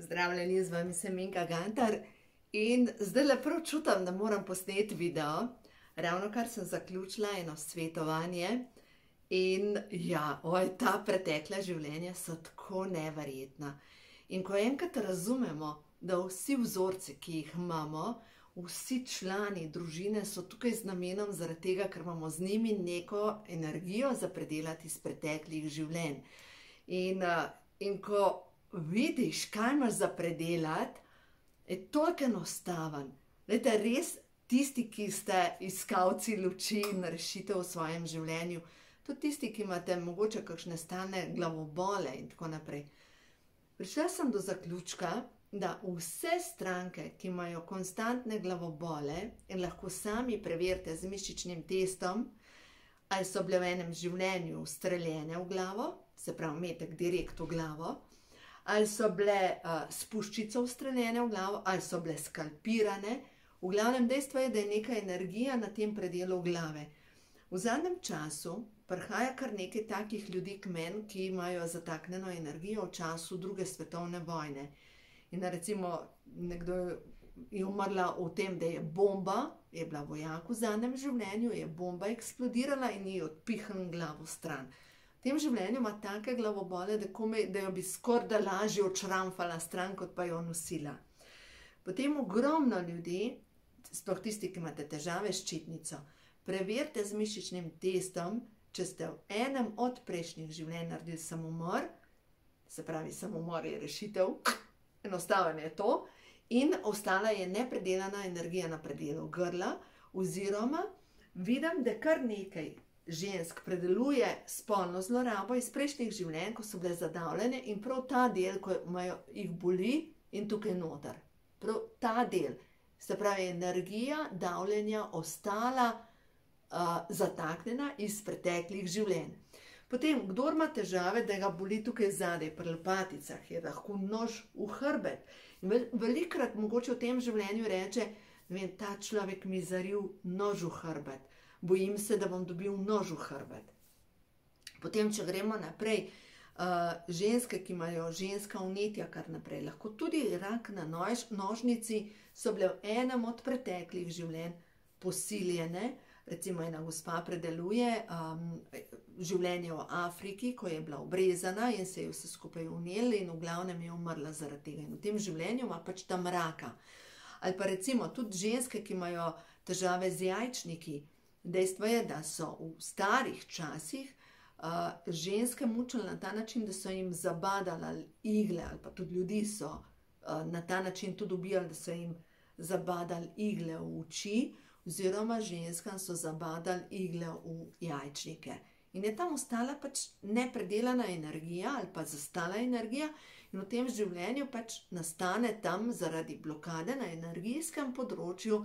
Pozdravljeni, z vami sem Minka Gantar in zdaj lepo čutim, da moram posneti video. Ravno kar sem zaključila eno svetovanje in ja, ta pretekla življenja so tako neverjetna. In ko enkrat razumemo, da vsi vzorci, ki jih imamo, vsi člani družine so tukaj z namenom zaradi tega, ker imamo z njimi neko energijo za predelati iz preteklih življenj. In ko vidiš, kaj imaš za predelati, je toliko enostaven. Glejte, res tisti, ki ste iskalci luči in rešitev v svojem življenju, tudi tisti, ki imate mogoče kakšne stalne glavobole in tako naprej. Prišla sem do zaključka, da vse stranke, ki imajo konstantne glavobole in lahko sami preverite z mišičnim testom, ali so bile v enem življenju streljene v glavo, se pravi metek direkt v glavo, ali so bile s puščico ustreljene v glavo, ali so bile skalpirane. V glavnem dejstvo je, da je neka energija na tem predelu glave. V zadnjem času prihaja kar nekaj takih ljudi k meni, ki imajo zataknjeno energijo v času druge svetovne vojne. In recimo nekdo je umrla v tem, da je bomba, je bila vojak v zadnjem življenju, je bomba eksplodirala in ji odpihnila glavo stran. V tem življenju ima take glavobole, da jo bi skoraj lažje odšramfala stran, kot pa jo nosila. Potem ogromno ljudi, sploh tisti, ki imate težave s ščitnico, preverite z mišičnim testom, če ste v enem od prejšnjih življenj naredili samomor, se pravi, samomor je rešitev, enostavno je to, in ostala je nepredelana energija na predelu grla, oziroma vidim, da kar nekaj žensk predeluje spolno zlorabo iz prejšnjih življenj, ko so bile zadavljene, in prav ta del, ko jih boli in tukaj noter. Prav ta del, se pravi, energija davljenja ostala zataknjena iz preteklih življenj. Potem, kdor ima težave, da ga boli tukaj zadaj, pri lopaticah, je lahko nož v hrbet. Velikokrat mogoče v tem življenju reče, ne vem, ta človek mi zaril nož v hrbet. Bojim se, da bom dobil nož v hrbet. Potem, če gremo naprej, ženske, ki imajo ženska vnetja kar naprej, lahko tudi rak na nožnici, so bile v enem od preteklih življenj posiljene. Recimo ena gospa predeluje življenje v Afriki, ko je bila obrezana in se je vse skupaj vnelo in v glavnem je umrla zaradi tega. In v tem življenju ima pač tam raka. Ali pa recimo tudi ženske, ki imajo težave z jajčniki. Dejstvo je, da so v starih časih ženske mučile na ta način, da so jim zabadali igle, ali pa tudi ljudi so na ta način tudi ubijali, da so jim zabadali igle v oči, oziroma ženskam so zabadali igle v jajčnike. In je tam ostala pač nepredelana energija ali pa zastala energija in v tem življenju pač nastane tam zaradi blokade na energijskem področju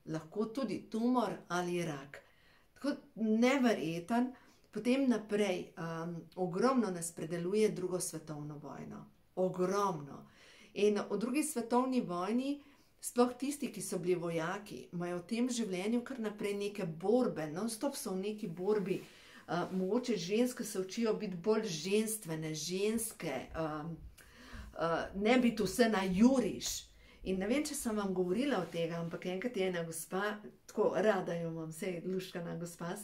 lahko tudi tumor ali rak. Tako neverjeten. Potem naprej, ogromno nas predeluje drugo svetovno vojno. Ogromno. In v drugi svetovni vojni sploh tisti, ki so bili vojaki, imajo v tem življenju kar naprej neke borbe, non-stop so v neki borbi, mogoče ženske se učijo biti bolj ženstvene, ženske, ne biti vse na juriš. In ne vem, če sem vam govorila o tega, ampak enkrat je ena gospa, tako rada jo imam, vse je luškana gospa,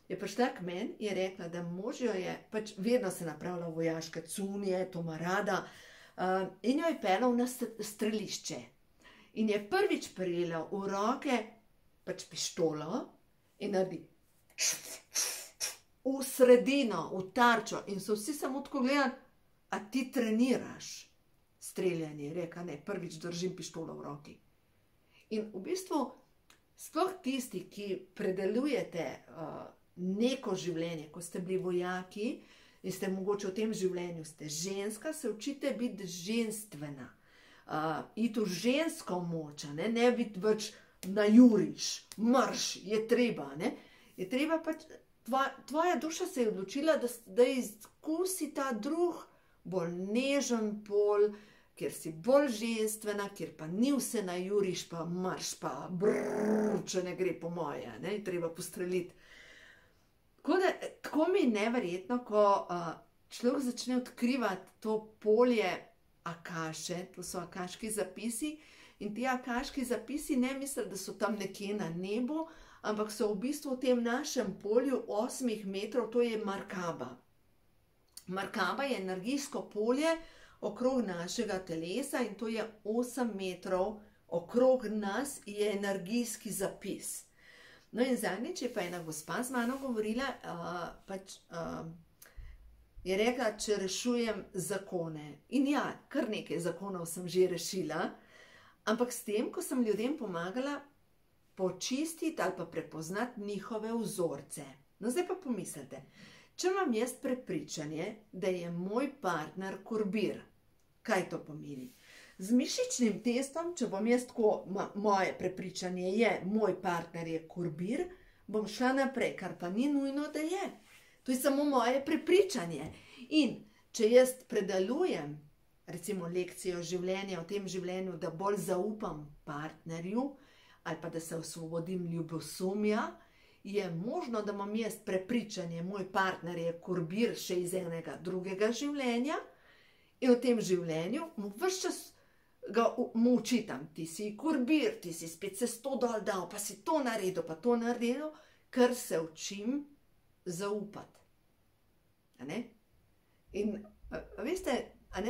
je prišla k meni in je rekla, da mož jo je, pač vedno se napravlja v vojaške cunje, to ima rada, in jo je peljal na strelišče. In je prvič prijela v roke pač pištolo in naredi v sredino, v tarčo. In so vsi samo tako gledali, a ti treniraš streljanje? Reka, ne, prvič držim pištolo v roki. In v bistvu, sploh tisti, ki predelujete neko življenje, ko ste bili vojaki in ste mogoče v tem življenju, ste ženska, se učite biti ženstvena. Iti v žensko moč, ne biti več na juriš, marš, je treba, ne. Je treba pač, tvoja duša se je odločila, da izkusi ta drug, bolj nežen pol, kjer si bolj ženstvena, kjer pa ni vse na juriš, pa marš, pa brrr, če ne gre po moje, ne, je treba postreliti. Tako mi je neverjetno, ko človek začne odkrivati to polje akaše, to so akaški zapisi. In ti akaški zapisi ne misli, da so tam nekje na nebu, ampak so v bistvu v tem našem polju 8 metrov, to je Markaba. Markaba je energijsko polje okrog našega telesa in to je 8 metrov okrog nas je energijski zapis. No in zadnjič je pa ena gospa z mano govorila, je rekla, če rešujem zakone. In ja, kar nekaj zakonov sem že rešila, ampak s tem, ko sem ljudem pomagala počistiti ali pa prepoznati njihove vzorce. No zdaj pa pomislite, če imam jaz prepričanje, da je moj partner kurbir, kaj to pomeni? Z mišičnim testom, če bom jaz tako, moje prepričanje je, moj partner je kurbir, bom šla naprej, kar pa ni nujno, da je. To je samo moje prepričanje. In če jaz predelujem, recimo lekcijo življenja v tem življenju, da bolj zaupam partnerju, ali pa da se osvobodim ljubosumja, je možno, da imam jaz prepričanje, moj partner je kurbir še iz enega drugega življenja in v tem življenju mu ves čas mu učitam, ti si kurbir, ti si spet se 100 dol dal, pa si to naredil, ker se učim zaupati. In veste,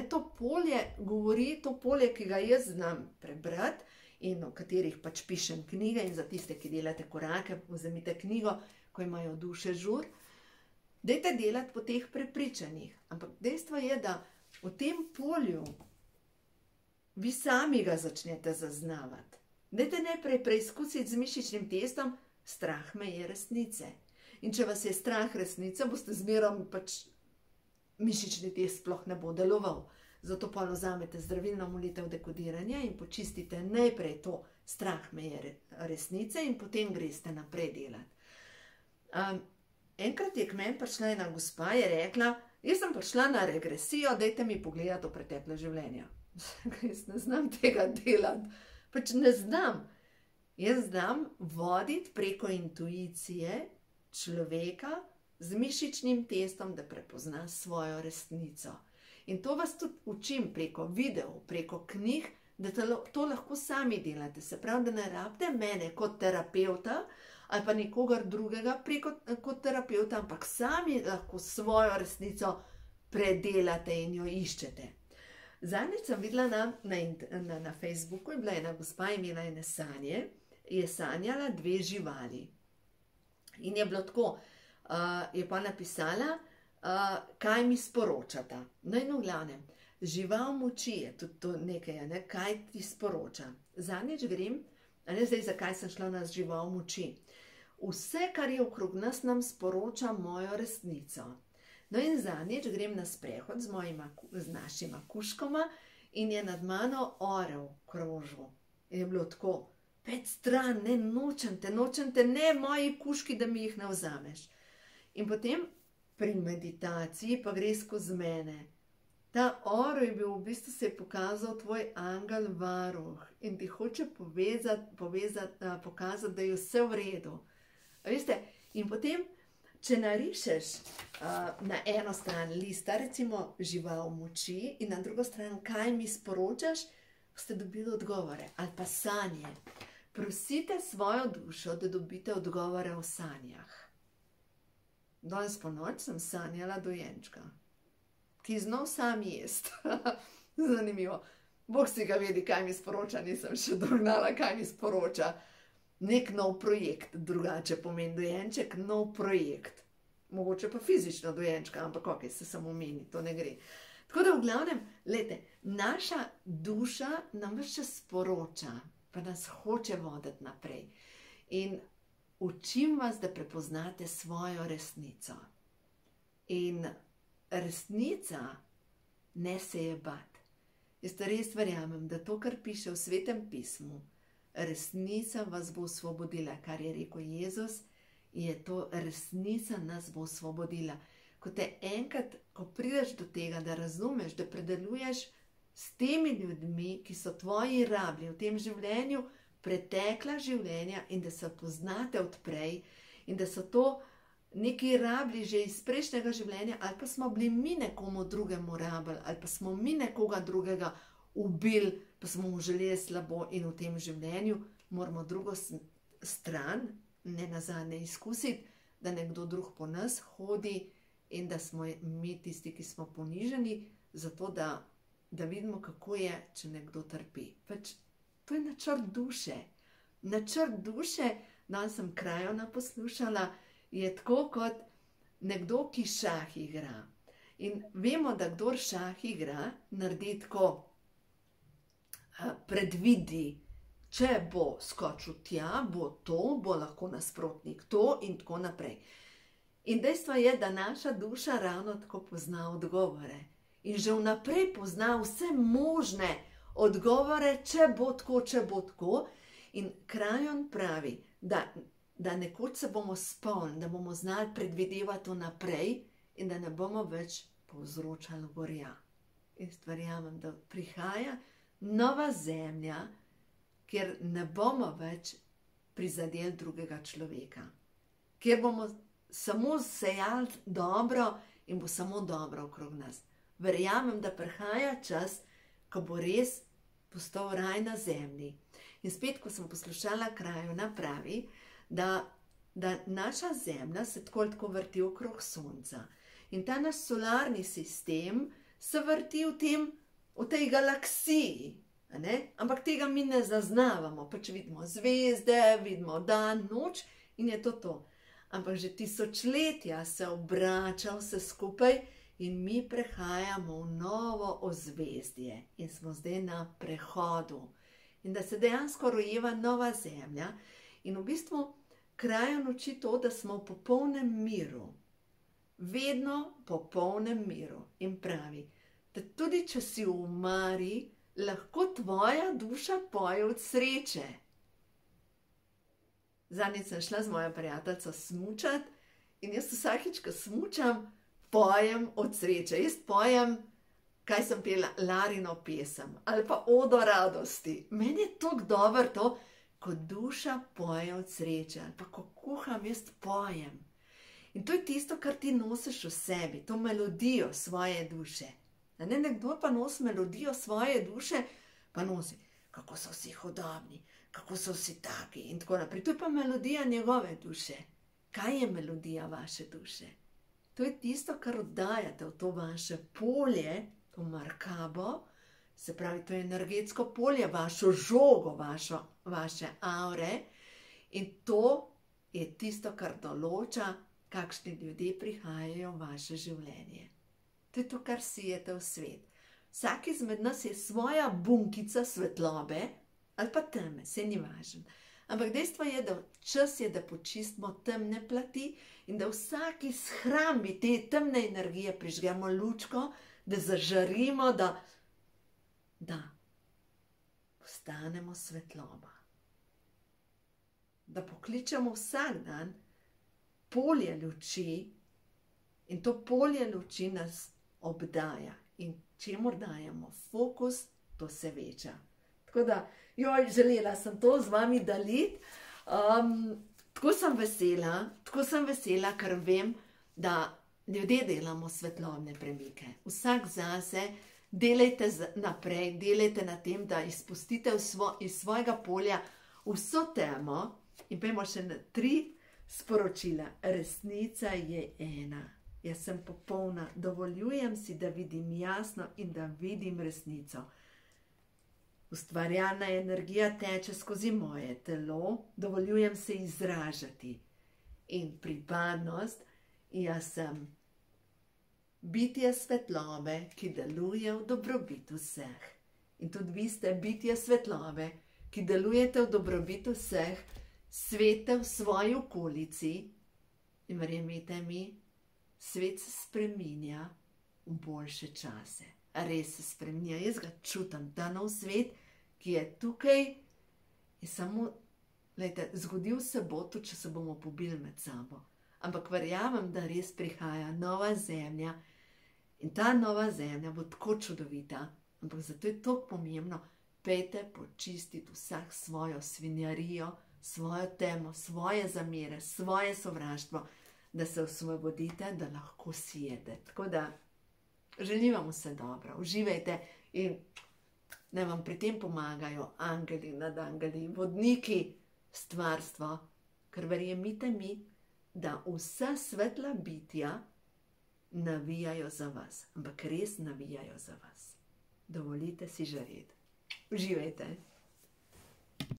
to polje govori, to polje, ki ga jaz znam prebrati in o katerih pač pišem knjige in za tiste, ki delate korake, vzemite knjigo, ko imajo duše žur, dajte delati po teh prepričanjih. Ampak dejstvo je, da v tem polju vi sami ga začnete zaznavati. Dajte najprej preizkusiti z mišičnim testom, strah me je resnice. In če vas je strah resnice, boste zmerom pač mišični test sploh ne bo deloval. Zato pa vzamete zdravilno molitev dekodiranja in počistite najprej to strah me je resnice in potem greste naprej delati. Enkrat je k meni prišla ena gospa, je rekla, jaz sem prišla na regresijo, dajte mi pogledati v pretekle življenja. Jaz ne znam tega delati, pač ne znam. Jaz znam voditi preko intuicije človeka z mišičnim testom, da prepozna svojo resnico. In to vas tudi učim preko videov, preko knjig, da to lahko sami delate. Se pravi, da ne rabite mene kot terapeuta ali pa nekogar drugega kot terapeuta, ampak sami lahko svojo resnico predelate in jo iščete. Zadnjič sem videla na Facebooku, je bila ena gospa imela ene sanje, je sanjala 2 živali. In je bilo tako, je pa napisala, kaj mi sporočata. No in v glavnem, žival moči je tudi to nekaj, kaj ti sporoča. Zadnjič grem, zdaj zakaj sem šla na žival moči. Vse, kar je okrog nas, nam sporoča mojo resnico. No in zadnjič grem na sprehod z našima kužkoma in je nad mano orel krožil. In je bilo tako, 5 stran, ne, nočem te, ne, moji kužki, da mi jih ne vzameš. In potem pri meditaciji pa gre skozi mene. Ta orel je bil, v bistvu se je pokazal tvoj angel varuh in ti hoče pokazati, da je vse v redu. Veste, in potem, če narišeš na eno stran lista, recimo žival moči, in na drugo stran, kaj mi sporočaš, boste dobili odgovore ali pa sanje. Prosite svojo dušo, da dobite odgovore v sanjah. Danes ponoči sem sanjala dojenčka, ki znal sam jest. Zanimivo. Bog si ga vedi, kaj mi sporoča, nisem še dognala, kaj mi sporoča. Nek nov projekt, drugače pomeni dojenček, nov projekt. Mogoče pa fizično dojenčka, ampak ok, se samo meni, to ne gre. Tako da v glavnem, glejte, naša duša nam ves čas sporoča, pa nas hoče voditi naprej. In učim vas, da prepoznate svojo resnico. In resnica ne se je bati. Jaz res verjamem, da to, kar piše v Svetem pismu, resnica vas bo osvobodila, kar je rekel Jezus, je to resnica nas bo osvobodila. Ko te enkrat, ko prideš do tega, da razumeš, da predeluješ s temi ljudmi, ki so tvoji rablji v tem življenju, pretekla življenja in da se poznate odprej in da so to nekaj rabili že iz prejšnjega življenja, ali pa smo bili mi nekomu drugemu rabili, ali pa smo mi nekoga drugega ubili, pa smo mu želeli slabo in v tem življenju moramo drugo stran, ne nazadnje izkusiti, da nekdo drug po nas hodi in da smo mi tisti, ki smo poniženi, zato da vidimo, kako je, če nekdo trpi. Pač to je načrt duše. Načrt duše, danes sem Krajona poslušala, je tako kot nekdo, ki šah igra. In vemo, da kdor šah igra, naredi tako, predvidi, če bo skočil tja, bo to, bo lahko nasprotnik to in tako naprej. In dejstvo je, da naša duša ravno tako pozna odgovore. In že vnaprej pozna vse možne odgovore, če bo tako, če bo tako. In Krajon pravi, da nekoč se bomo spomnili, da bomo znali predvidevati vnaprej in da ne bomo več povzročali gorja. In verjamem, da prihaja nova zemlja, kjer ne bomo več prizadeli drugega človeka. Kjer bomo samo sejali dobro in bo samo dobro okrog nas. Verjamem, da prihaja čas, ko bo res postal raj na zemlji. In spet, ko sem poslušala Krajona, pravi, da naša zemlja se tako vrti okrog sonca. In ta naš solarni sistem se vrti v tej galaksiji. Ampak tega mi ne zaznavamo. Pač vidimo zvezde, vidimo dan, noč in je to to. Ampak že tisočletja se obrača vse skupaj in mi prehajamo v novo ozvezdje. In smo zdaj na prehodu. In da se dejansko rojeva nova zemlja. In v bistvu Krajon uči to, da smo v popolnem miru. Vedno v popolnem miru. In pravi, da tudi če si v omari, lahko tvoja duša poje od sreče. Zadnjič sem šla z mojo prijateljico smučat in jaz vsakič, ko smučam, pojem od sreče. Jaz pojem, kaj sem pela, Larino pesem ali pa Odo radosti. Meni je tako dobro to, ko duša poje od sreče ali pa ko kuham, jaz pojem. In to je tisto, kar ti nosiš v sebi, to melodijo svoje duše. Nekdo pa nosi melodijo svoje duše, pa nosi, kako so vsi hudobni, kako so vsi taki in tako naprej. To je pa melodija njegove duše. Kaj je melodija vaše duše? To je tisto, kar oddajate v to vaše polje, to markabo, se pravi, to je energetsko polje, vašo žogo, vaše aure. In to je tisto, kar določa, kakšni ljudje prihajajo v vaše življenje. To je to, kar sijete v svet. Vsak izmed nas je svoja bunkica svetlobe ali pa teme, se ni važno. Ampak dejstvo je, da čas je, da počistimo temne plati in da vsaki shrambi te temne energije prižgemo lučko, da zažarimo, da postanemo svetloba. Da pokličemo vsak dan polje luči in to polje luči nas obdaja. In čemur dajemo fokus, to se veča. Tako da, želela sem to z vami deliti. Tako sem vesela, ker vem, da ljudje delamo svetlobne premike. Vsak zase, delajte naprej, delajte na tem, da izpustite iz svojega polja vso temo. In pojmo še na 3 sporočila. Resnica je ena. Jaz sem popolna, dovoljujem si, da vidim jasno in da vidim resnico. Ustvarjalna energija teče skozi moje telo, dovoljujem se izražati. In pripadnost, jaz sem bitje svetlobe, ki deluje v dobrobit vseh. In tudi vi ste bitje svetlobe, ki delujete v dobrobit vseh, svete v svoji okolici. In verjemite mi, svet se spreminja v boljše čase. Res se spreminja. Jaz ga čutim, ta nov svet, ki je tukaj, je samo, zgodil se bo, tudi če se bomo pobili med sabo. Ampak verjamem, da res prihaja nova zemlja in ta nova zemlja bo tako čudovita. Ampak zato je tako pomembno, pejte počistiti vsak svojo svinjarijo, svojo temo, svoje zamere, svoje sovraštvo. da se osvobodite, da lahko sijete. Tako da želim vam vse dobro, uživajte in naj vam pri tem pomagajo angeli nad angeli, vodniki, stvarstvo, ker verjemite mi, da vsa svetla bitja navijajo za vas, ampak res navijajo za vas. Dovolite si žareti. Uživajte.